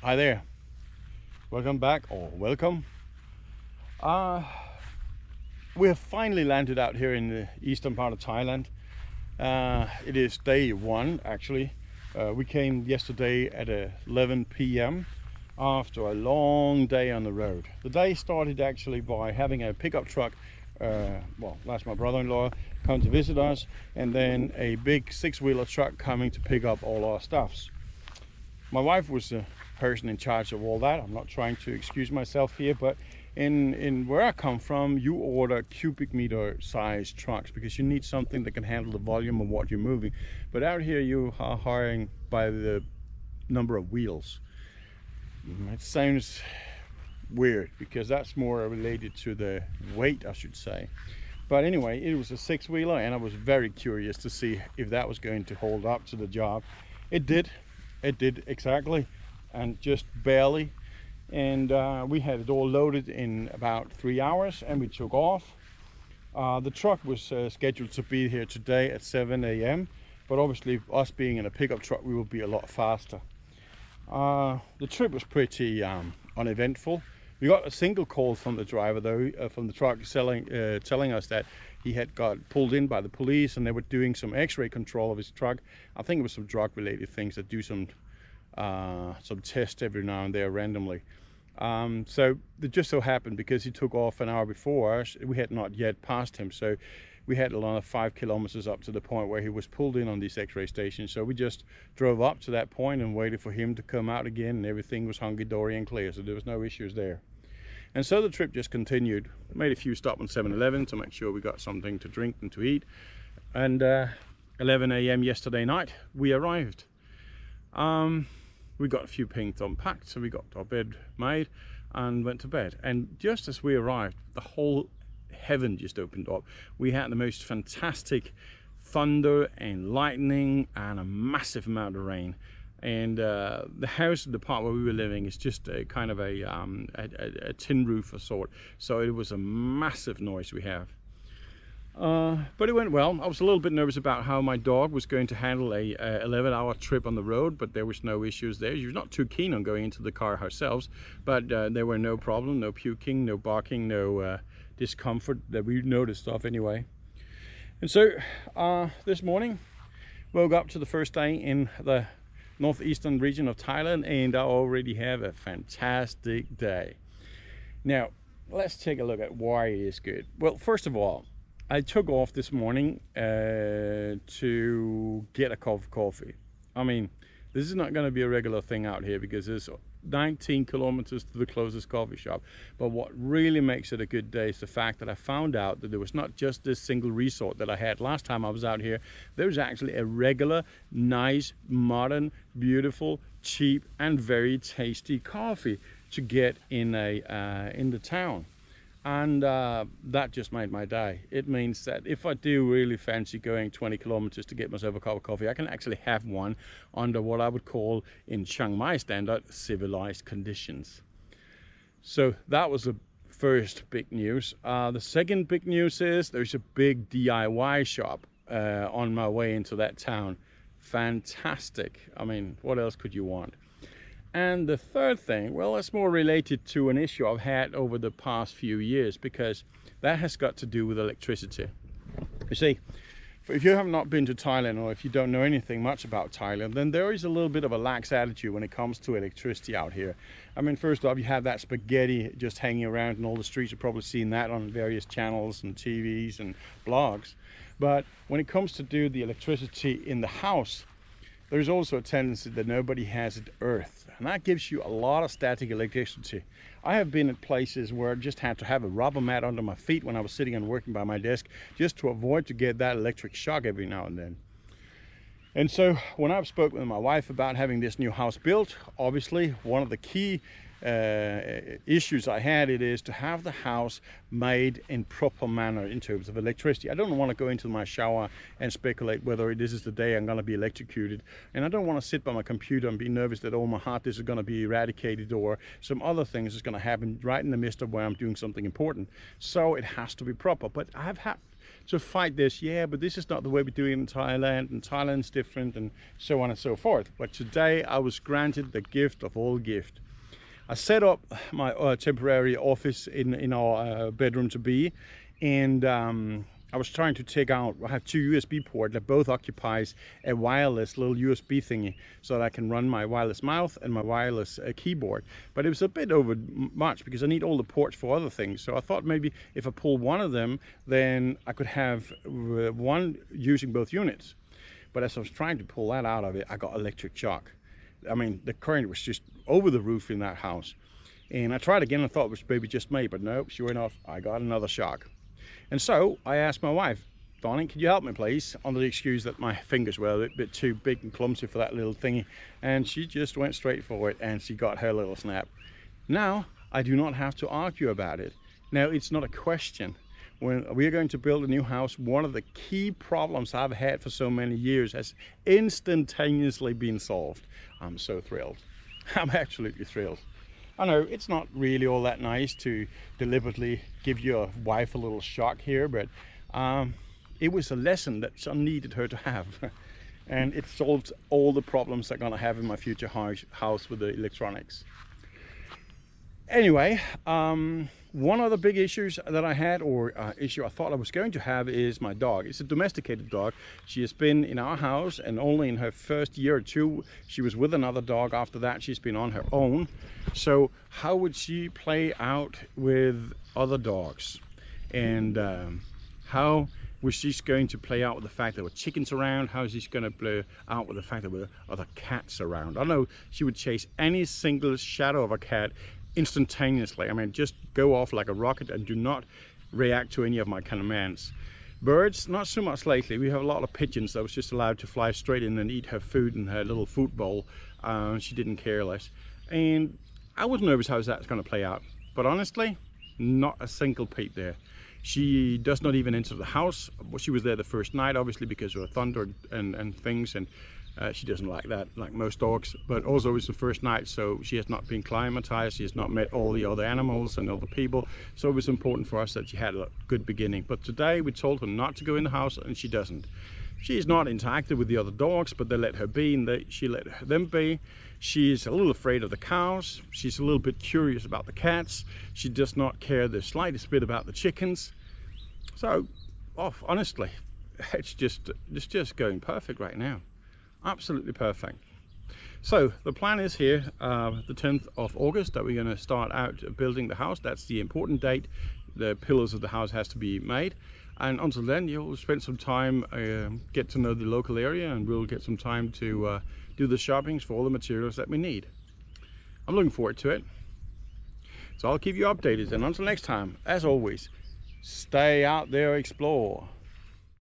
Hi there, welcome back or welcome. Uh, we have finally landed out here in the eastern part of Thailand. It is day one actually. We came yesterday at 11 p.m. after a long day on the road. The day started actually by having a pickup truck, that's my brother-in-law, come to visit us, and then a big six-wheeler truck coming to pick up all our stuffs. My wife was the person in charge of all that. I'm not trying to excuse myself here, but in where I come from, you order cubic meter size trucks because you need something that can handle the volume of what you're moving. But out here you are hiring by the number of wheels. It sounds weird because that's more related to the weight, I should say. But anyway, it was a six-wheeler and I was very curious to see if that was going to hold up to the job. It did exactly, and just barely. And we had it all loaded in about 3 hours and we took off. The truck was scheduled to be here today at 7 a.m. but obviously us being in a pickup truck, we will be a lot faster. The trip was pretty uneventful. We got a single call from the driver though, from the truck telling us that he had got pulled in by the police and they were doing some x-ray control of his truck. I think it was some drug related things that do some tests every now and then randomly. So it just so happened because he took off an hour before us, we had not yet passed him. So we had another 5 kilometers up to the point where he was pulled in on this x-ray station. So we just drove up to that point and waited for him to come out again, and everything was hunky-dory and clear. So there was no issues there. And so the trip just continued. Made a few stops on 7-Eleven to make sure we got something to drink and to eat. And 11 a.m. yesterday night, we arrived. We got a few things unpacked, so we got our bed made and went to bed. And just as we arrived, the whole heaven just opened up. We had the most fantastic thunder and lightning and a massive amount of rain. And the house, the part where we were living, is just a kind of a tin roof of sort. So it was a massive noise we have. But it went well. I was a little bit nervous about how my dog was going to handle a 11-hour trip on the road, but there was no issues there. She was not too keen on going into the car herself, but there were no problem, no puking, no barking, no discomfort that we noticed of anyway. And so this morning, woke up to the first day in the northeastern region of Thailand, and I already have a fantastic day. Now, let's take a look at why it is good. Well, first of all, I took off this morning to get a cup of coffee. I mean, this is not going to be a regular thing out here because there's 19 kilometers to the closest coffee shop. But what really makes it a good day is the fact that I found out that there was not just this single resort that I had last time I was out here. There was actually a regular, nice, modern, beautiful, cheap, and very tasty coffee to get in the town. And that just made my day. It means that if I do really fancy going 20 kilometers to get myself a cup of coffee, I can actually have one under what I would call, in Chiang Mai standard, civilized conditions. So that was the first big news. The second big news is there's a big DIY shop on my way into that town. Fantastic. I mean, what else could you want? And the third thing, well, it's more related to an issue I've had over the past few years, because that has got to do with electricity. You see, if you have not been to Thailand, or if you don't know anything much about Thailand, then there is a little bit of a lax attitude when it comes to electricity out here. I mean, first off, you have that spaghetti just hanging around in all the streets. You've probably seen that on various channels and TVs and blogs. But when it comes to do the electricity in the house, there's also a tendency that nobody has it earthed, and that gives you a lot of static electricity. I have been at places where I just had to have a rubber mat under my feet when I was sitting and working by my desk, just to avoid to get that electric shock every now and then. And so when I've spoken with my wife about having this new house built, obviously one of the key issues I had is to have the house made in proper manner in terms of electricity. I don't want to go into my shower and speculate whether this is the day I'm going to be electrocuted, and I don't want to sit by my computer and be nervous that all my hard disk is going to be eradicated or some other things is going to happen right in the midst of where I'm doing something important. So it has to be proper. But I've had to fight this. Yeah, but this is not the way we do it in Thailand, and Thailand's different, and so on and so forth. But today I was granted the gift of all gift. I set up my temporary office in our bedroom to be, and I was trying to take out, I have two USB ports that both occupies a wireless little USB thingy, so that I can run my wireless mouse and my wireless keyboard. But it was a bit over much because I need all the ports for other things. So I thought maybe if I pull one of them, then I could have one using both units. But as I was trying to pull that out of it, I got electric shock. I mean, the current was just over the roof in that house. And I tried again and thought it was maybe just me, but no, sure enough, I got another shock. And so I asked my wife, "Darling, can you help me please?" under the excuse that my fingers were a bit too big and clumsy for that little thingy. And she just went straight for it, and she got her little snap. Now I do not have to argue about it. Now it's not a question. When we are going to build a new house, one of the key problems I've had for so many years has instantaneously been solved. I'm so thrilled. I'm absolutely thrilled. I know it's not really all that nice to deliberately give your wife a little shock here, but it was a lesson that I needed her to have. And it solved all the problems I'm gonna have in my future house with the electronics. Anyway, one of the big issues that I had, or issue I thought I was going to have, is my dog. It's a domesticated dog. She has been in our house, and only in her first year or two she was with another dog. After that she's been on her own. So how would she play out with other dogs? And how was she going to play out with the fact there were chickens around? How is she going to play out with the fact there were other cats around? I know she would chase any single shadow of a cat instantaneously. I mean, just go off like a rocket and do not react to any of my commands. Birds, not so much lately. We have a lot of pigeons that was just allowed to fly straight in and eat her food in her little food bowl. She didn't care less. And I was nervous how that's going to play out. But honestly, not a single peep there. She does not even enter the house. She was there the first night, obviously, because of thunder and things, and she doesn't like that, like most dogs. But also it's the first night, so she has not been climatized. She has not met all the other animals and other people. So it was important for us that she had a good beginning. But today we told her not to go in the house, and she doesn't. She's not interacted with the other dogs, but they let her be, and she let them be. She's a little afraid of the cows. She's a little bit curious about the cats. She does not care the slightest bit about the chickens. So, honestly, it's just going perfect right now. Absolutely perfect. So the plan is here, the 10th of August, that we're going to start out building the house. That's the important date. The pillars of the house has to be made. And until then, you'll spend some time, get to know the local area, and we'll get some time to do the shopping for all the materials that we need. I'm looking forward to it. So I'll keep you updated, and until next time, as always, stay out there, explore.